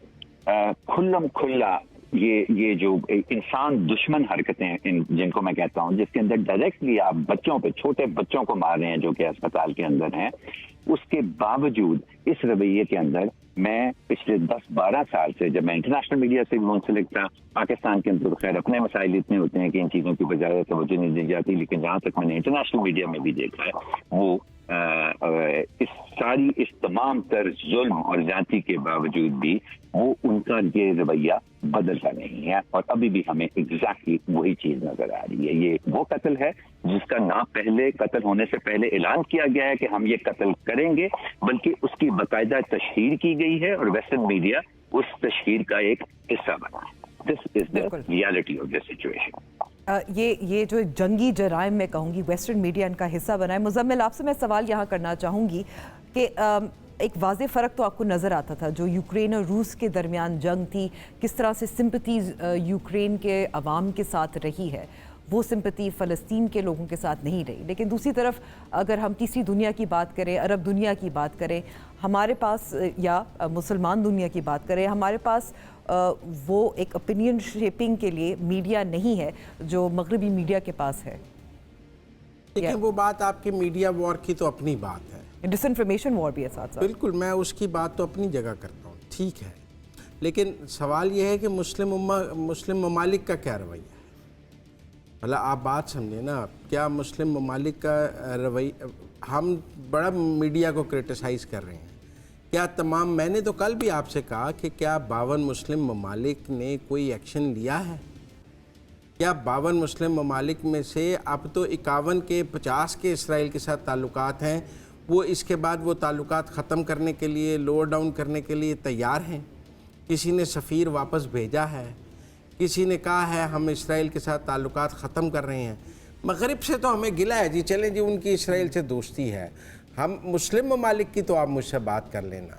खुल्लम खुल्ला ये जो इंसान दुश्मन हरकतें जिनको मैं कहता हूं, जिसके अंदर डायरेक्टली आप बच्चों पे, छोटे बच्चों को मार रहे हैं जो कि अस्पताल के अंदर हैं, उसके बावजूद इस रवैये के अंदर मैं पिछले 10-12 साल से, जब मैं इंटरनेशनल मीडिया से मुंसलिक था, पाकिस्तान के अंदर खैर अपने मसाइल इतने होते हैं कि इन चीज़ों की बजाय तवज्जो नहीं दी जाती, लेकिन जहाँ तक मैंने इंटरनेशनल मीडिया में भी देखा है, वो इस तमाम तर जुल्म और जाति के बावजूद भी वो उनका ये रवैया बदलता नहीं है, और अभी भी हमें एग्जैक्टली वही चीज नजर आ रही है। ये वो कत्ल है जिसका ना पहले कत्ल होने से पहले ऐलान किया गया है कि हम ये कत्ल करेंगे, बल्कि उसकी बाकायदा तशहीर की गई है और वेस्टर्न मीडिया उस तशहीर का एक हिस्सा बना है। This is the reality of this situation. ये जो जंगी जराइम मैं कहूँगी वेस्टर्न मीडिया इनका हिस्सा बना है। मुजम्मिल, आपसे मैं सवाल यहाँ करना चाहूँगी कि एक वाज़े फ़र्क तो आपको नज़र आता था जो यूक्रेन और रूस के दरमियान जंग थी, किस तरह से सिंपैथीज़ यूक्रेन के अवाम के साथ रही है, वो सिंपैथी फ़लस्तीन के लोगों के साथ नहीं रही। लेकिन दूसरी तरफ अगर हम तीसरी दुनिया की बात करें, अरब दुनिया की बात करें, हमारे पास या मुसलमान दुनिया की बात करें, हमारे पास वो एक ओपिनियन शेपिंग के लिए मीडिया नहीं है जो मगरबी मीडिया के पास है। देखिए, वो बात आपकी मीडिया वॉर की तो अपनी बात है, डिसइंफॉर्मेशन वॉर भी है साथ साथ। बिल्कुल, मैं उसकी बात तो अपनी जगह करता हूँ, ठीक है, लेकिन सवाल ये है कि मुस्लिम ममालिक का क्या रवैया है। मतलब आप बात समझे ना, क्या मुस्लिम ममालिक का रवैया, हम बड़ा मीडिया को क्रिटिसाइज़ कर रहे हैं, क्या तमाम, मैंने तो कल भी आपसे कहा कि क्या 52 मुस्लिम ममालिक ने कोई एक्शन लिया है? क्या 52 मुस्लिम ममालिक में से अब तो 51 के 50 के इसराइल के साथ ताल्लुकात हैं, वो इसके बाद वो ताल्लुकात ख़त्म करने के लिए, लोअर डाउन करने के लिए तैयार हैं? किसी ने सफ़ीर वापस भेजा है, किसी ने कहा है हम इसराइल के साथ ताल्लुकात ख़त्म कर रहे हैं। मगरिब से तो हमें गिला है जी, चलें जी, उनकी इसराइल से दोस्ती है, हम मुस्लिम ममालिक की तो आप मुझसे बात कर लेना।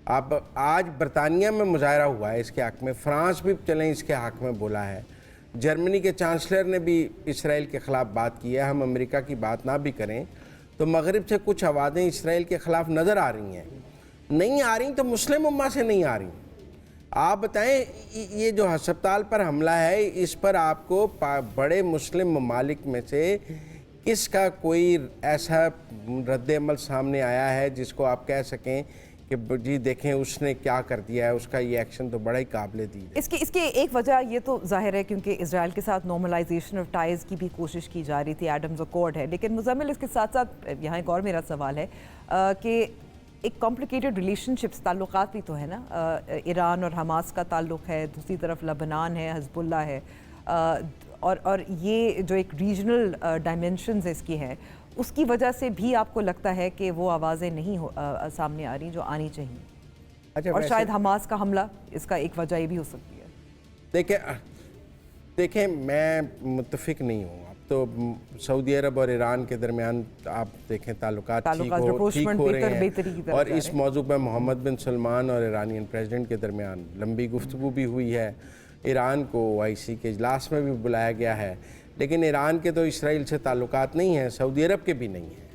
आप आज बरतानिया में मुजाहरा हुआ है इसके हक़ में, फ्रांस भी चलें इसके हक़ में बोला है, जर्मनी के चांसलर ने भी इसराइल के ख़िलाफ़ बात की है। हम अमेरिका की बात ना भी करें तो मगरिब से कुछ आवाज़ें इसराइल के ख़िलाफ़ नज़र आ रही हैं, नहीं आ रही तो मुस्लिम उम्मा से नहीं आ रही। आप बताएं, ये जो हस्पताल पर हमला है, इस पर आपको बड़े मुस्लिम ममालिक में से किसका कोई ऐसा रद्द-ए-अमल सामने आया है जिसको आप कह सकें कि जी देखें उसने क्या कर दिया है, उसका ये एक्शन तो बड़ा ही काबिल दी है। इसकी एक वजह ये तो जाहिर है क्योंकि इजराइल के साथ नॉर्मलाइजेशन ऑफ टाइज़ की भी कोशिश की जा रही थी, एडम्स अकॉर्ड है। लेकिन मुजम्मिल, इसके साथ साथ यहाँ एक और मेरा सवाल है कि एक कॉम्प्लिकेटेड रिलेशनशिप्स, ताल्लुकात भी तो है ना, ईरान और हमास का ताल्लुक़ है, दूसरी तरफ लबनान है, हिज़्बुल्लाह है, और ये जो एक रीजनल डायमेंशंस इसकी हैं, उसकी वजह से भी आपको लगता है कि वो आवाज़ें नहीं सामने आ रही जो आनी चाहिए? अच्छा, और शायद हमास का हमला इसका एक वजह ये भी हो सकती है। देखें मैं मुत्तफिक नहीं हूँ। अब तो सऊदी अरब और ईरान के दरमियान आप देखें ताल्लुकात ठीक हो रहे हैं, और इस मौजू पर मोहम्मद बिन सलमान और ईरानियन प्रेसिडेंट के दरमियान लंबी गुफ्तगू भी हुई है। ईरान को OIC के इजलास में भी बुलाया गया है, लेकिन ईरान के तो इसराइल से ताल्लुकात नहीं हैं, सऊदी अरब के भी नहीं हैं।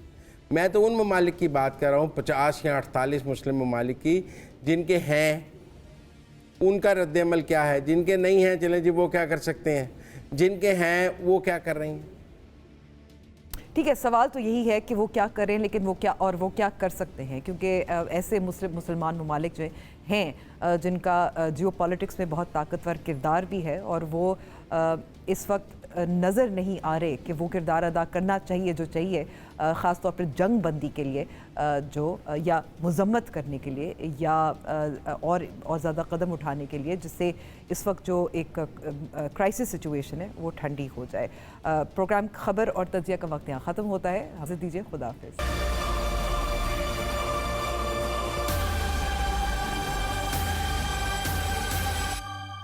मैं तो उन ममालिक की बात कर रहा हूँ, 50 या 48 मुस्लिम ममालिक की, जिनके हैं उनका रद्द-ए-अमल क्या है, जिनके नहीं हैं चलें जी वो क्या कर सकते हैं, जिनके हैं वो क्या कर रही हैं। ठीक है, सवाल तो यही है कि वो क्या करें, लेकिन वो क्या कर सकते हैं, क्योंकि ऐसे मुसलमान ममालिक जो हैं जिनका जियो पॉलिटिक्स में बहुत ताकतवर किरदार भी है, और वो इस वक्त नज़र नहीं आ रहे कि वो किरदार अदा करना चाहिए जो चाहिए, ख़ास तौर पर जंग बंदी के लिए जो या मज़म्मत करने के लिए या और ज़्यादा कदम उठाने के लिए, जिससे इस वक्त जो एक क्राइसिस सिचुएशन है वो ठंडी हो जाए। प्रोग्राम खबर और तजिया का वक्त यहाँ ख़त्म होता है। हाज़िर दीजिए, खुदा हाफ़िज़।